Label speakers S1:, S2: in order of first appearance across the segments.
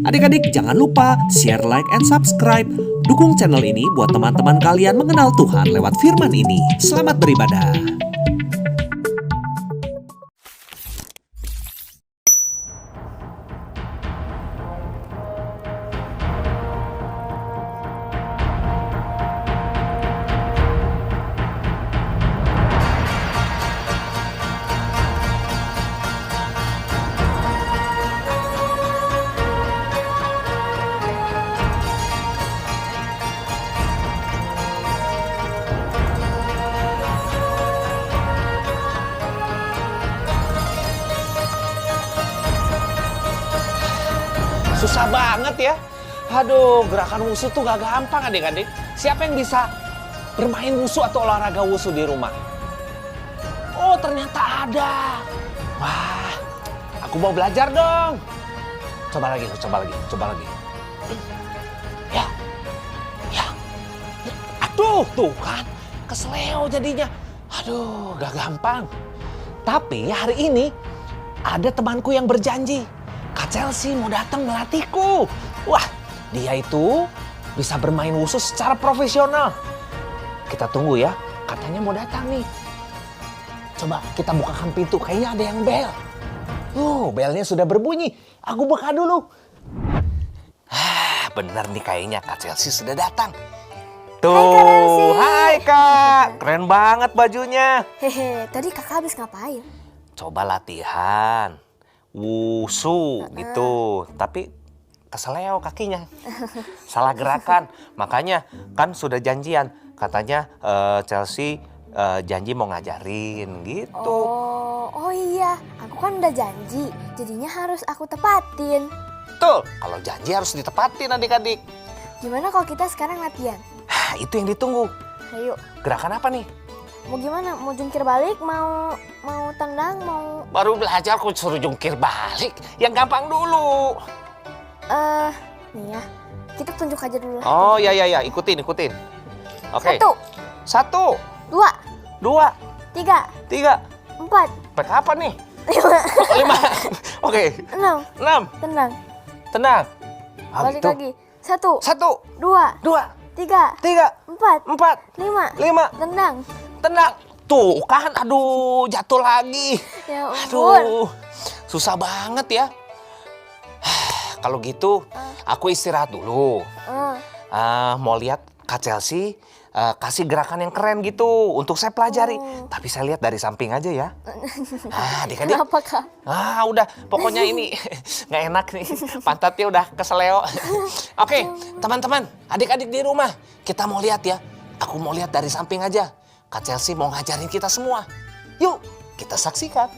S1: Adik-adik jangan lupa share, like, and subscribe. Dukung channel ini buat teman-teman kalian mengenal Tuhan lewat firman ini. Selamat beribadah.
S2: Susah banget ya. Aduh, gerakan wusu tuh gak gampang adik-adik. Siapa yang bisa bermain wusu atau olahraga wusu di rumah? Oh, ternyata ada. Wah, aku mau belajar dong. Coba lagi. Ya. Aduh, tuh kan. Kesleo jadinya. Aduh, gak gampang. Tapi hari ini ada temanku yang berjanji. Kak Chelsea mau datang melatihku. Wah, dia itu bisa bermain wusu secara profesional. Kita tunggu ya, katanya mau datang nih. Coba kita bukakan pintu, kayaknya ada yang bel. Belnya sudah berbunyi. Aku buka dulu. Bener nih kayaknya Kak Chelsea sudah datang. Tuh, hai Kak. Keren banget bajunya.
S3: Hehe, tadi kakak habis ngapain?
S2: Coba latihan wusu gitu, tapi keseleo kakinya, salah gerakan. Makanya kan sudah janjian, katanya Chelsea janji mau ngajarin gitu.
S3: Oh iya, aku kan udah janji, jadinya harus aku tepatin.
S2: Betul, kalau janji harus ditepatin adik-adik.
S3: Gimana kalau kita sekarang latihan?
S2: Itu yang ditunggu.
S3: Ayo.
S2: Gerakan apa nih?
S3: Mau gimana? Mau jungkir balik? Mau tendang? Mau?
S2: Baru belajar aku suruh jungkir balik. Yang gampang dulu.
S3: Nih ya. Kita tunjuk aja dulu.
S2: Oh ya, ikutin. Oke. Satu.
S3: Dua.
S2: 2.
S3: Tiga.
S2: 3.
S3: 4.
S2: Sampai kapan nih?
S3: 5.
S2: 5. Oke.
S3: 6.
S2: 6.
S3: Tenang.
S2: Gitu.
S3: Balik lagi. 1.
S2: 1.
S3: 2.
S2: 2.
S3: 3. 4.
S2: 4.
S3: 5. Tendang.
S2: Tuh kan, aduh, jatuh lagi.
S3: Ya ampun.
S2: Aduh, susah banget ya. Kalau gitu, aku istirahat dulu. Mau lihat Kak Chelsea kasih gerakan yang keren gitu untuk saya pelajari. Tapi saya lihat dari samping aja ya. Adik-adik.
S3: Kenapa Kak?
S2: Udah, pokoknya ini nggak enak nih. Pantatnya udah keseleo. Oke, teman-teman, adik-adik di rumah, kita mau lihat ya. Aku mau lihat dari samping aja. Kak Chelsea mau ngajarin kita semua. Yuk, kita saksikan.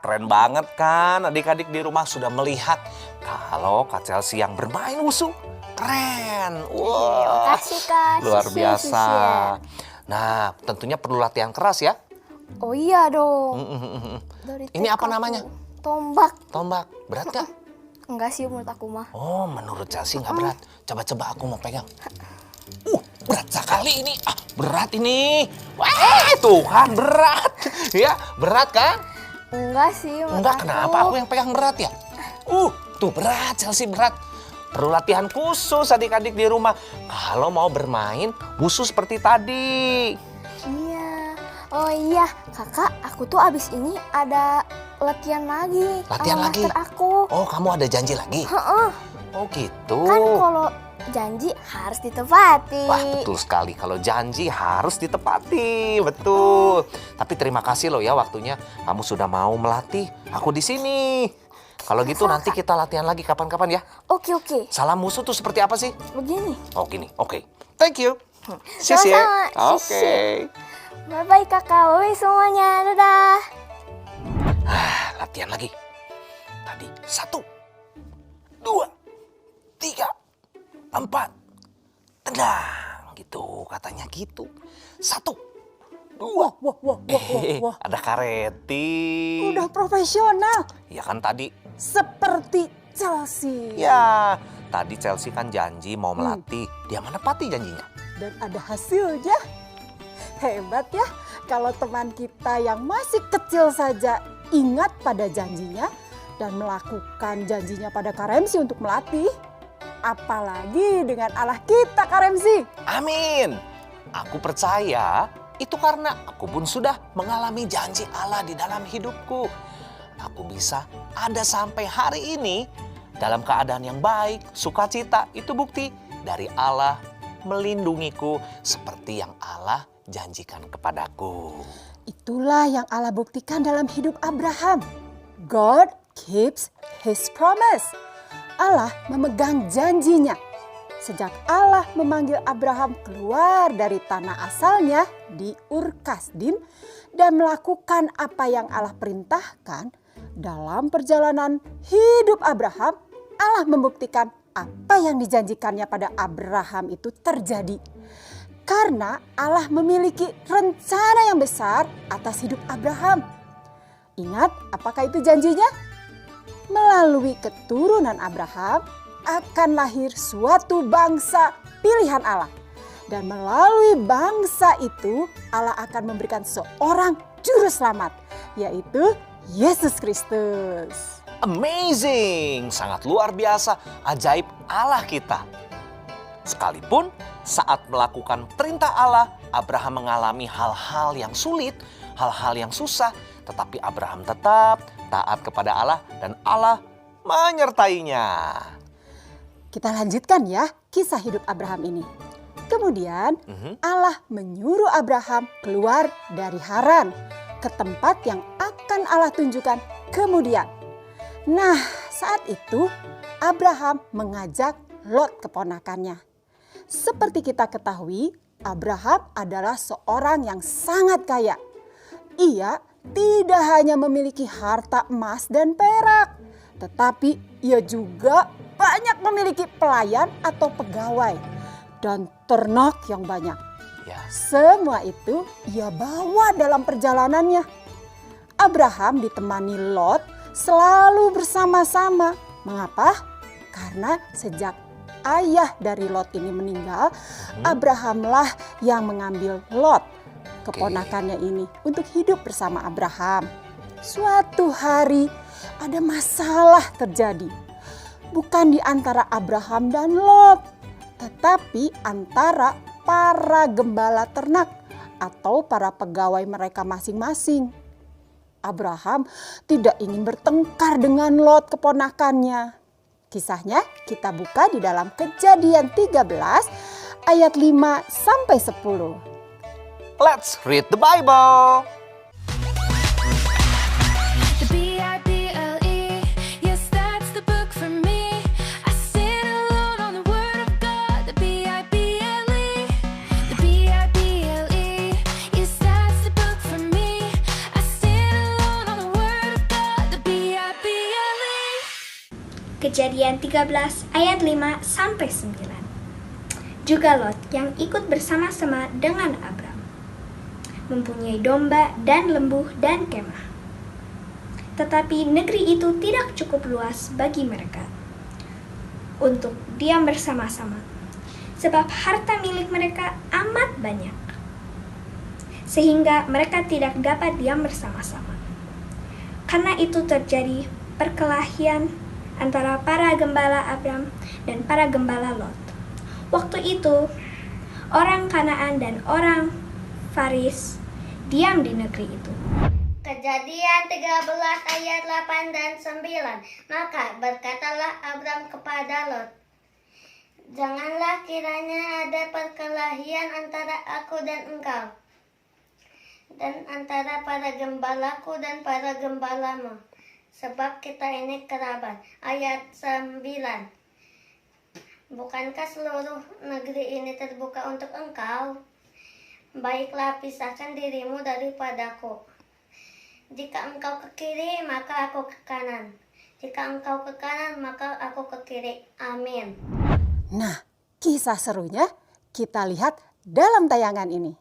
S2: keren banget kan? Adik-adik di rumah sudah melihat kalau Kak Chelsea yang bermain wushu. Keren. Wah,
S3: Makasih Kak.
S2: luar
S3: Sisi,
S2: biasa.
S3: sisi ya.
S2: Nah, tentunya perlu latihan keras ya.
S3: Oh iya dong. Dari
S2: Ini apa
S3: TK
S2: namanya?
S3: aku. Tombak.
S2: Tombak, berat gak?
S3: Enggak sih menurut aku mah.
S2: Oh, menurut Chelsea nggak berat. Coba-coba aku mau pegang. Berat sekali ini. Berat ini. Wah, tuh kan berat. Ya, berat kan?
S3: Enggak sih menurut
S2: Enggak,
S3: aku.
S2: kenapa aku yang pegang berat ya? Tuh berat, Chelsea berat. Perlu latihan khusus adik-adik di rumah. Kalau mau bermain wushu seperti tadi.
S3: Iya. Oh iya, kakak, aku tuh abis ini ada latihan lagi.
S2: Latihan
S3: sama
S2: lagi?
S3: master aku.
S2: Oh, kamu ada janji lagi?
S3: Heeh.
S2: Oh gitu.
S3: Kan kalau janji harus ditepati.
S2: Wah, betul sekali. Kalau janji harus ditepati. Betul. Tapi terima kasih loh ya waktunya. Kamu sudah mau melatih aku di sini. Kalau gitu nanti kita latihan lagi kapan-kapan ya.
S3: Oke, oke.
S2: Salam musuh tuh seperti apa sih?
S3: Begini.
S2: Oh gini, oke. Thank you. Sisi.
S3: Sama-sama,
S2: Oke.
S3: Sisi. Bye-bye kakak. Bye semuanya. Dadah.
S2: Latihan lagi. Tadi 1, 2, 3, 4. Tendang. Gitu katanya gitu. 1, 2.
S4: Wah.
S2: Ada kareti.
S4: Udah profesional.
S2: Ya kan tadi.
S4: Seperti Chelsea.
S2: Ya, tadi Chelsea kan janji mau melatih. Dia menepati janjinya.
S4: Dan ada hasilnya. Hebat ya. Kalau teman kita yang masih kecil saja ingat pada janjinya dan melakukan janjinya pada Kak Remsi untuk melatih. Apalagi dengan Allah kita, Kak Remsi.
S2: Amin. Aku percaya itu karena aku pun sudah mengalami janji Allah di dalam hidupku. Aku bisa ada sampai hari ini dalam keadaan yang baik, sukacita. Itu bukti dari Allah melindungiku seperti yang Allah janjikan kepadaku.
S4: Itulah yang Allah buktikan dalam hidup Abraham. God keeps his promise. Allah memegang janjinya. Sejak Allah memanggil Abraham keluar dari tanah asalnya di Ur Kasdim dan melakukan apa yang Allah perintahkan, dalam perjalanan hidup Abraham, Allah membuktikan apa yang dijanjikannya pada Abraham itu terjadi. Karena Allah memiliki rencana yang besar atas hidup Abraham. Ingat apakah itu janjinya? Melalui keturunan Abraham akan lahir suatu bangsa pilihan Allah. Dan melalui bangsa itu Allah akan memberikan seorang juru selamat, yaitu Yesus Kristus.
S2: Amazing, sangat luar biasa, ajaib Allah kita. Sekalipun saat melakukan perintah Allah, Abraham mengalami hal-hal yang sulit, hal-hal yang susah. Tetapi Abraham tetap taat kepada Allah dan Allah menyertainya.
S4: Kita lanjutkan ya kisah hidup Abraham ini. Kemudian Allah menyuruh Abraham keluar dari Haran ke tempat yang akan Allah tunjukkan kemudian. Nah, saat itu Abraham mengajak Lot keponakannya. Seperti kita ketahui, Abraham adalah seorang yang sangat kaya. Ia tidak hanya memiliki harta emas dan perak, tetapi ia juga banyak memiliki pelayan atau pegawai dan ternak yang banyak.
S2: Ya.
S4: Semua itu ia bawa dalam perjalanannya. Abraham ditemani Lot selalu bersama-sama. Mengapa? Karena sejak ayah dari Lot ini meninggal, Abrahamlah yang mengambil Lot, keponakannya ini, untuk hidup bersama Abraham. Suatu hari ada masalah terjadi. Bukan di antara Abraham dan Lot, tetapi antara para gembala ternak atau para pegawai mereka masing-masing. Abraham tidak ingin bertengkar dengan Lot keponakannya. Kisahnya kita buka di dalam Kejadian 13 ayat 5 sampai 10.
S2: Let's read the Bible.
S5: The Bible, yes, that's the book for me. I stand alone on the word of God. The Bible, the Bible, yes, that's the book for me. I stand alone on the word of God.
S6: Kejadian 13 ayat 5 sampai 9. Juga Lot yang ikut bersama-sama dengan Abram mempunyai domba dan lembu dan kemah. Tetapi negeri itu tidak cukup luas bagi mereka untuk diam bersama-sama, sebab harta milik mereka amat banyak, sehingga mereka tidak dapat diam bersama-sama. Karena itu terjadi perkelahian antara para gembala Abram dan para gembala Lot. Waktu itu, orang Kanaan dan orang Faris diam di negeri itu.
S3: Kejadian 13 ayat 8 dan 9. Maka berkatalah Abram kepada Lot, janganlah kiranya ada perkelahian antara aku dan engkau, dan antara para gembalaku dan para gembalamu, sebab kita ini kerabat. Ayat 9. Bukankah seluruh negeri ini terbuka untuk engkau? Baiklah, pisahkan dirimu daripadaku. Jika engkau ke kiri, maka aku ke kanan. Jika engkau ke kanan, maka aku ke kiri. Amin.
S4: Nah, kisah serunya kita lihat dalam tayangan ini.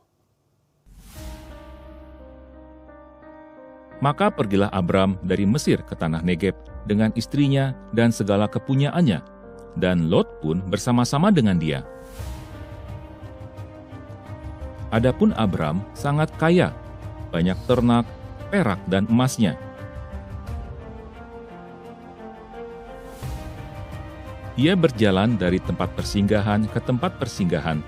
S7: Maka pergilah Abram dari Mesir ke tanah Negeb dengan istrinya dan segala kepunyaannya, dan Lot pun bersama-sama dengan dia. Adapun Abram sangat kaya, banyak ternak, perak dan emasnya. Ia berjalan dari tempat persinggahan ke tempat persinggahan,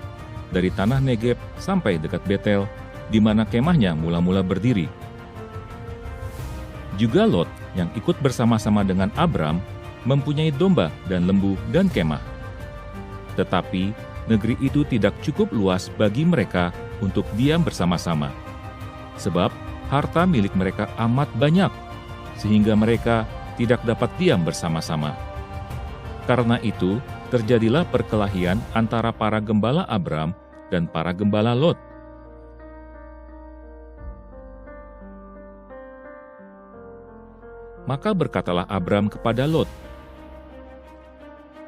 S7: dari tanah Negeb sampai dekat Betel, di mana kemahnya mula-mula berdiri. Juga Lot yang ikut bersama-sama dengan Abram mempunyai domba dan lembu dan kemah. Tetapi negeri itu tidak cukup luas bagi mereka untuk diam bersama-sama, sebab harta milik mereka amat banyak, sehingga mereka tidak dapat diam bersama-sama. Karena itu terjadilah perkelahian antara para gembala Abram dan para gembala Lot. Maka berkatalah Abram kepada Lot,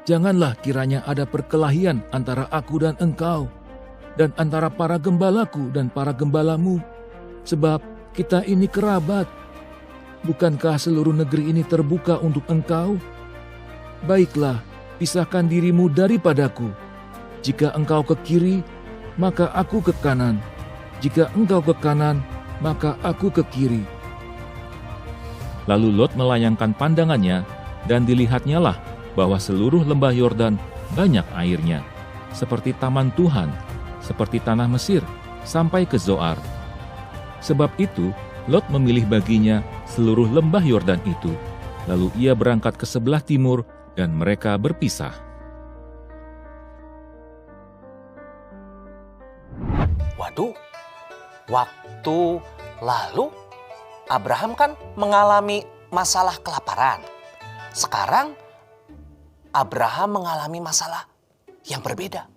S7: janganlah kiranya ada perkelahian antara aku dan engkau, dan antara para gembalaku dan para gembalamu, sebab kita ini kerabat. Bukankah seluruh negeri ini terbuka untuk engkau? Baiklah, pisahkan dirimu daripadaku. Jika engkau ke kiri, maka aku ke kanan. Jika engkau ke kanan, maka aku ke kiri. Lalu Lot melayangkan pandangannya, dan dilihatnyalah bahwa seluruh lembah Yordan banyak airnya, seperti taman Tuhan, seperti tanah Mesir, sampai ke Zoar. Sebab itu, Lot memilih baginya seluruh lembah Yordan itu. Lalu ia berangkat ke sebelah timur, dan mereka berpisah.
S2: Waduh, waktu lalu Abraham kan mengalami masalah kelaparan. Sekarang Abraham mengalami masalah yang berbeda,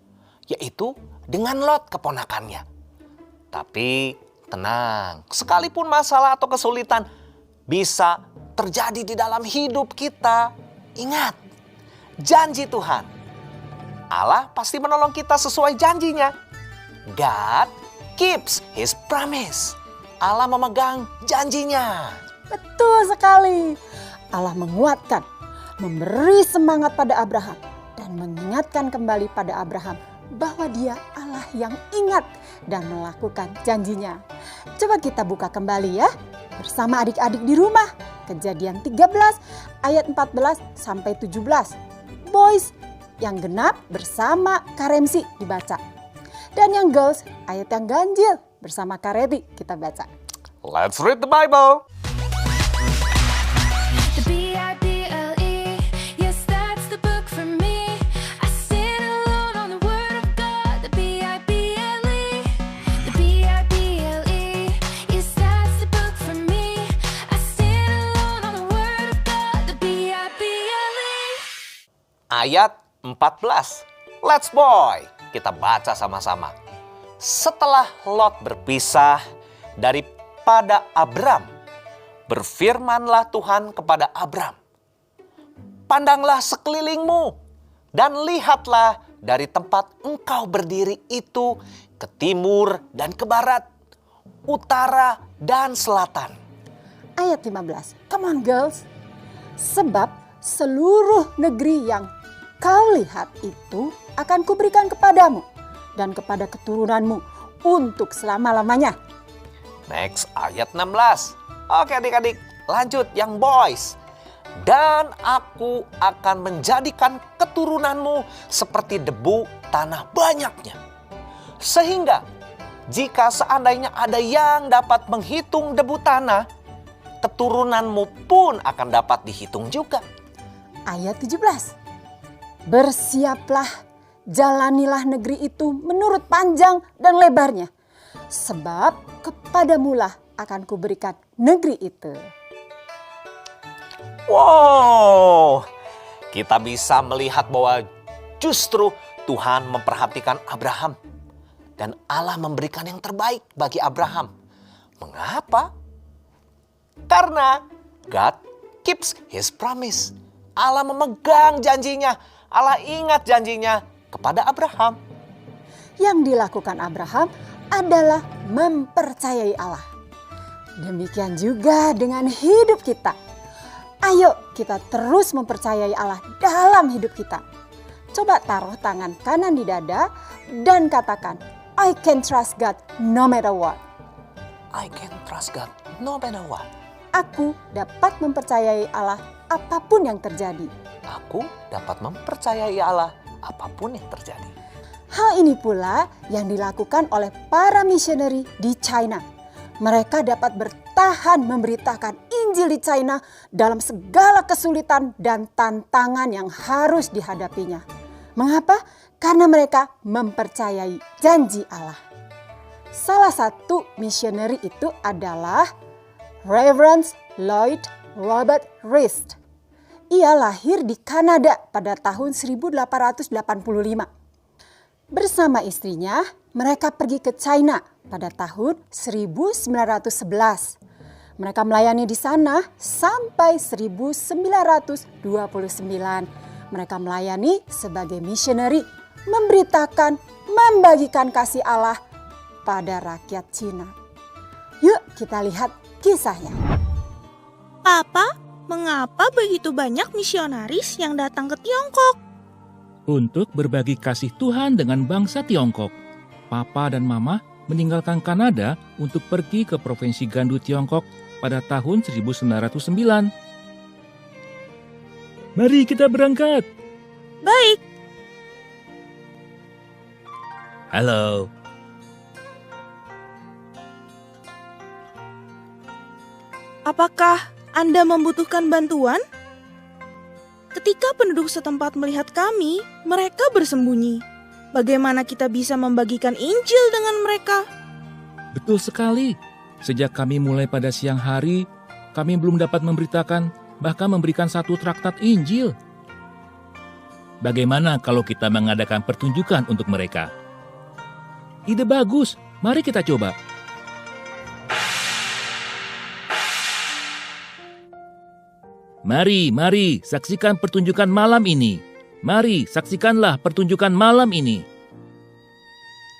S2: yaitu dengan Lot keponakannya. Tapi tenang, sekalipun masalah atau kesulitan bisa terjadi di dalam hidup kita, ingat, janji Tuhan. Allah pasti menolong kita sesuai janjinya. God keeps His promise. Allah memegang janjinya.
S4: Betul sekali. Allah menguatkan, memberi semangat pada Abraham, dan mengingatkan kembali pada Abraham bahwa Dia Allah yang ingat dan melakukan janjinya. Coba kita buka kembali ya, bersama adik-adik di rumah. Kejadian 13 ayat 14 sampai 17. Boys yang genap bersama Karemsi dibaca. Dan yang girls ayat yang ganjil bersama Kareti kita baca.
S2: Let's read the Bible.
S5: The Bible, yes, that's the book for me. I stand alone on the word of God. The Bible, the Bible, yes, that's the book for me. I stand alone on the word of God. The Bible.
S2: Ayat 14. Let's boy. Kita baca sama-sama. Setelah Lot berpisah daripada Abram, berfirmanlah Tuhan kepada Abram, pandanglah sekelilingmu dan lihatlah dari tempat engkau berdiri itu ke timur dan ke barat, utara dan selatan.
S4: Ayat 15. Come on girls. Sebab seluruh negeri yang kau lihat itu akan kuberikan kepadamu dan kepada keturunanmu untuk selama-lamanya.
S2: Next, ayat 16. Oke adik-adik, lanjut yang boys. Dan aku akan menjadikan keturunanmu seperti debu tanah banyaknya. Sehingga jika seandainya ada yang dapat menghitung debu tanah, keturunanmu pun akan dapat dihitung juga.
S4: Ayat 17. Bersiaplah, jalanilah negeri itu menurut panjang dan lebarnya. Sebab kepadamulah akan kuberikan negeri itu.
S2: Wow, kita bisa melihat bahwa justru Tuhan memperhatikan Abraham. Dan Allah memberikan yang terbaik bagi Abraham. Mengapa? Karena God keeps his promise. Allah memegang janjinya. Allah ingat janjinya kepada Abraham.
S4: Yang dilakukan Abraham adalah mempercayai Allah. Demikian juga dengan hidup kita. Ayo kita terus mempercayai Allah dalam hidup kita. Coba taruh tangan kanan di dada dan katakan, I can trust God no matter what.
S2: I can trust God no matter what.
S4: Aku dapat mempercayai Allah apapun yang terjadi.
S2: Aku dapat mempercayai Allah apapun yang terjadi.
S4: Hal ini pula yang dilakukan oleh para misioneri di China. Mereka dapat bertahan memberitakan Injil di China dalam segala kesulitan dan tantangan yang harus dihadapinya. Mengapa? Karena mereka mempercayai janji Allah. Salah satu misioneri itu adalah Reverend Lloyd Robert Reist. Ia lahir di Kanada pada tahun 1885. Bersama istrinya, mereka pergi ke China pada tahun 1911. Mereka melayani di sana sampai 1929. Mereka melayani sebagai misioneri, memberitakan, membagikan kasih Allah pada rakyat Cina. Yuk kita lihat kisahnya.
S8: Papa, mengapa begitu banyak misionaris yang datang ke Tiongkok?
S7: Untuk berbagi kasih Tuhan dengan bangsa Tiongkok, Papa dan Mama meninggalkan Kanada untuk pergi ke Provinsi Gandu Tiongkok pada tahun 1909. Mari kita berangkat.
S8: Baik,
S7: Halo.
S8: apakah Anda membutuhkan bantuan? Ketika penduduk setempat melihat kami, mereka bersembunyi. Bagaimana kita bisa membagikan Injil dengan mereka?
S7: Betul sekali. Sejak kami mulai pada siang hari, kami belum dapat memberitakan, bahkan memberikan satu traktat Injil. Bagaimana kalau kita mengadakan pertunjukan untuk mereka? Ide bagus, mari kita coba. Mari, saksikan pertunjukan malam ini. Mari, saksikanlah pertunjukan malam ini.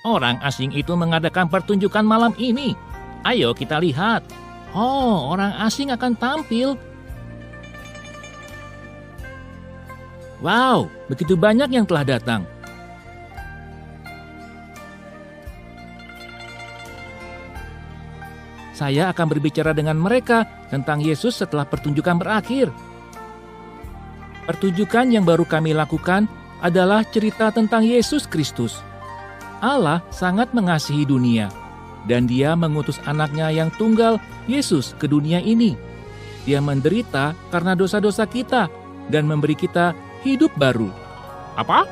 S7: Orang asing itu mengadakan pertunjukan malam ini. Ayo kita lihat. Oh, orang asing akan tampil. Wow, begitu banyak yang telah datang. Saya akan berbicara dengan mereka tentang Yesus setelah pertunjukan berakhir. Pertunjukan yang baru kami lakukan adalah cerita tentang Yesus Kristus. Allah sangat mengasihi dunia, dan Dia mengutus anaknya yang tunggal, Yesus, ke dunia ini. Dia menderita karena dosa-dosa kita dan memberi kita hidup baru. Apa?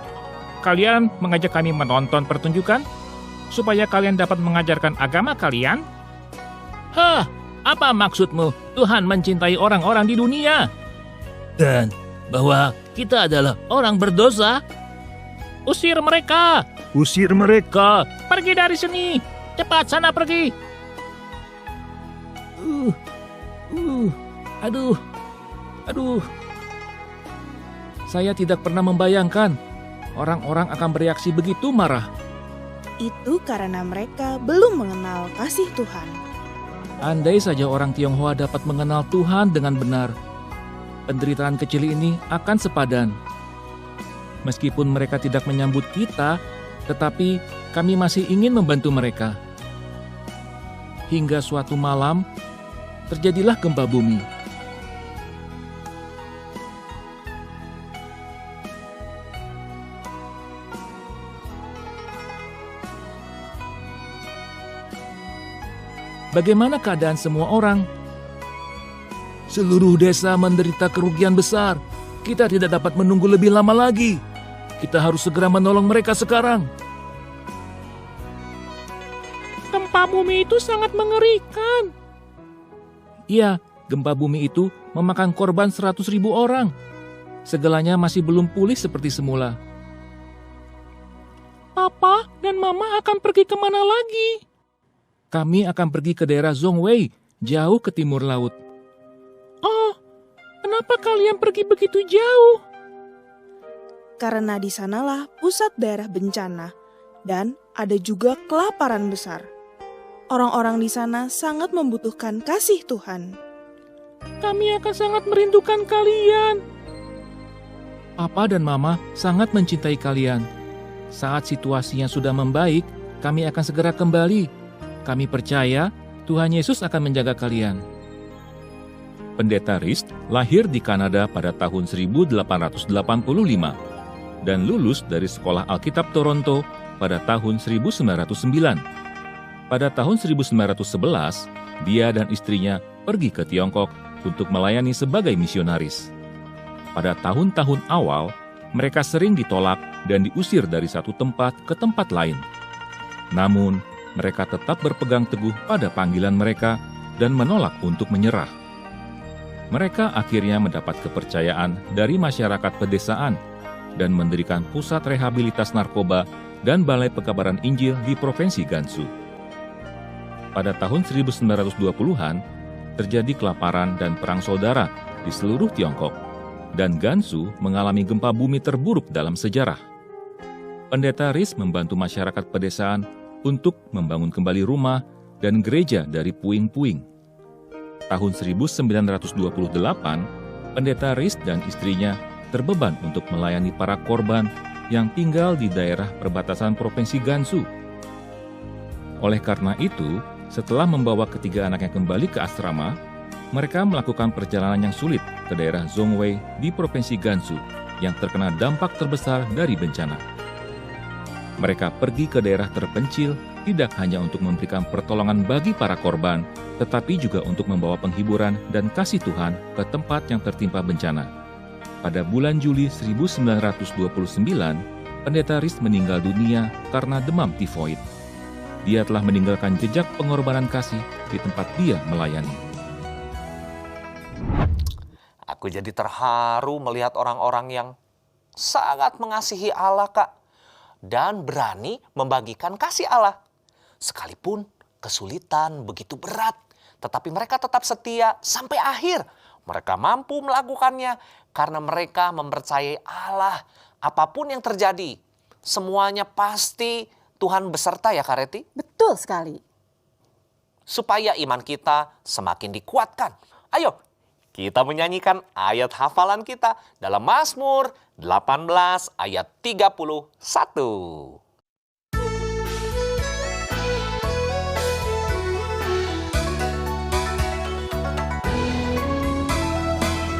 S7: Kalian mengajak kami menonton pertunjukan? Supaya kalian dapat mengajarkan agama kalian? Hah, apa maksudmu Tuhan mencintai orang-orang di dunia? Dan bahwa kita adalah orang berdosa? Usir mereka! Usir mereka! Pergi dari sini! Cepat sana pergi! Aduh. Saya tidak pernah membayangkan orang-orang akan bereaksi begitu marah.
S8: Itu karena mereka belum mengenal kasih Tuhan.
S7: Andai saja orang Tionghoa dapat mengenal Tuhan dengan benar, penderitaan kecil ini akan sepadan. Meskipun mereka tidak menyambut kita, tetapi kami masih ingin membantu mereka. Hingga suatu malam, terjadilah gempa bumi. Bagaimana keadaan semua orang? Seluruh desa menderita kerugian besar. Kita tidak dapat menunggu lebih lama lagi. Kita harus segera menolong mereka sekarang. Gempa bumi itu sangat mengerikan. Iya, gempa bumi itu memakan korban 100.000 orang. Segalanya masih belum pulih seperti semula. Papa dan Mama akan pergi kemana lagi? Kami akan pergi ke daerah Zhongwei, jauh ke timur laut. Oh, kenapa kalian pergi begitu jauh?
S8: Karena di sanalah pusat daerah bencana dan ada juga kelaparan besar. Orang-orang di sana sangat membutuhkan kasih Tuhan. Kami akan sangat merindukan kalian.
S7: Papa dan Mama sangat mencintai kalian. Saat situasinya sudah membaik, kami akan segera kembali. Kami percaya Tuhan Yesus akan menjaga kalian. Pendeta Rist lahir di Kanada pada tahun 1885 dan lulus dari Sekolah Alkitab Toronto pada tahun 1909. Pada tahun 1911, dia dan istrinya pergi ke Tiongkok untuk melayani sebagai misionaris. Pada tahun-tahun awal, mereka sering ditolak dan diusir dari satu tempat ke tempat lain. Namun, mereka tetap berpegang teguh pada panggilan mereka dan menolak untuk menyerah. Mereka akhirnya mendapat kepercayaan dari masyarakat pedesaan dan mendirikan pusat rehabilitas narkoba dan balai pekabaran Injil di Provinsi Gansu. Pada tahun 1920-an, terjadi kelaparan dan perang saudara di seluruh Tiongkok, dan Gansu mengalami gempa bumi terburuk dalam sejarah. Pendeta Rist membantu masyarakat pedesaan untuk membangun kembali rumah dan gereja dari puing-puing. Tahun 1928, Pendeta Rist dan istrinya terbeban untuk melayani para korban yang tinggal di daerah perbatasan Provinsi Gansu. Oleh karena itu, setelah membawa ketiga anaknya kembali ke asrama, mereka melakukan perjalanan yang sulit ke daerah Zhongwei di Provinsi Gansu yang terkena dampak terbesar dari bencana. Mereka pergi ke daerah terpencil tidak hanya untuk memberikan pertolongan bagi para korban, tetapi juga untuk membawa penghiburan dan kasih Tuhan ke tempat yang tertimpa bencana. Pada bulan Juli 1929, Pendeta Rist meninggal dunia karena demam tifoid. Dia telah meninggalkan jejak pengorbanan kasih di tempat dia melayani.
S2: Aku jadi terharu melihat orang-orang yang sangat mengasihi Allah, Kak. Dan berani membagikan kasih Allah. Sekalipun kesulitan begitu berat, tetapi mereka tetap setia sampai akhir. Mereka mampu melakukannya karena mereka mempercayai Allah. Apapun yang terjadi, semuanya pasti Tuhan beserta ya Kak Reti?
S4: Betul sekali.
S2: Supaya iman kita semakin dikuatkan. Ayo, kita menyanyikan ayat hafalan kita dalam Mazmur 18 ayat 31.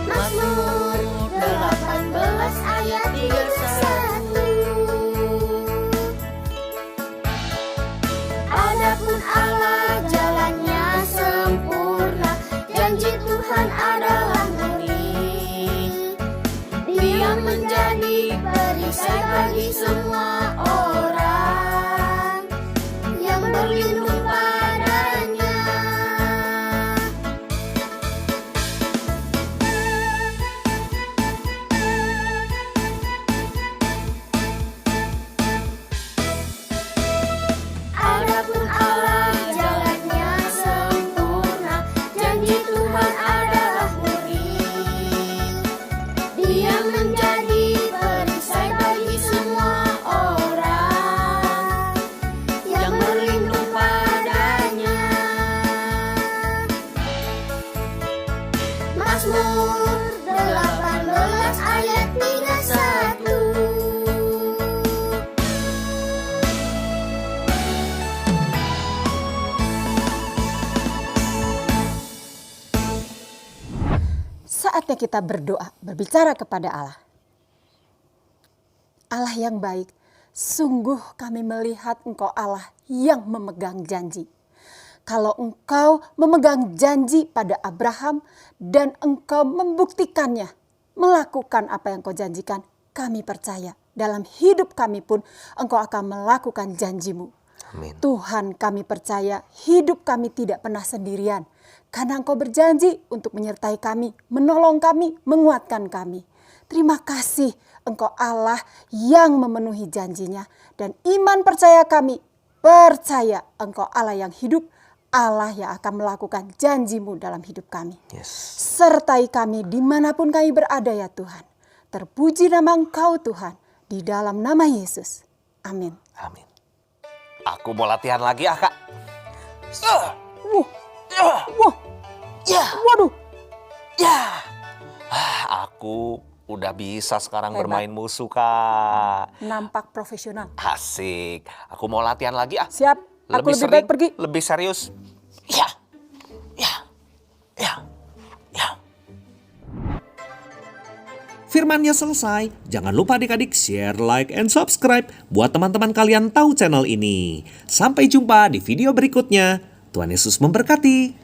S3: Mazmur 18 ayat 31. Adapun Allah jalannya sempurna, janji Tuhan adalah murni. Dia menjadi perisai bagi semua orang yang berlindung padanya. Adapun Allah jalannya sempurna, janji Tuhan adalah murni. Dia menjadi Mazmur 18 ayat 31.
S4: Saatnya kita berdoa, berbicara kepada Allah. Allah yang baik, sungguh kami melihat Engkau Allah yang memegang janji. Kalau Engkau memegang janji pada Abraham dan Engkau membuktikannya, melakukan apa yang Kau janjikan, kami percaya dalam hidup kami pun Engkau akan melakukan janjimu.
S2: Amin.
S4: Tuhan, kami percaya hidup kami tidak pernah sendirian. Karena Engkau berjanji untuk menyertai kami, menolong kami, menguatkan kami. Terima kasih Engkau Allah yang memenuhi janjinya. Dan iman percaya kami, percaya Engkau Allah yang hidup, Allah yang akan melakukan janjimu dalam hidup kami.
S2: Yes.
S4: Sertai kami dimanapun kami berada ya Tuhan. Terpuji nama Engkau Tuhan, di dalam nama Yesus. Amin.
S2: Amin. Aku mau latihan lagi Kak.
S4: Wah,
S2: Ya.
S4: waduh.
S2: Ya. Aku udah bisa sekarang
S4: Hebat.
S2: bermain musuh, Kak.
S4: Nampak profesional.
S2: Asik. Aku mau latihan lagi
S4: Siap, aku lebih baik pergi.
S2: Lebih serius. Ya. Ya. Ya. Ya.
S1: Firmannya selesai. Jangan lupa adik-adik share, like, and subscribe buat teman-teman kalian tahu channel ini. Sampai jumpa di video berikutnya. Tuhan Yesus memberkati.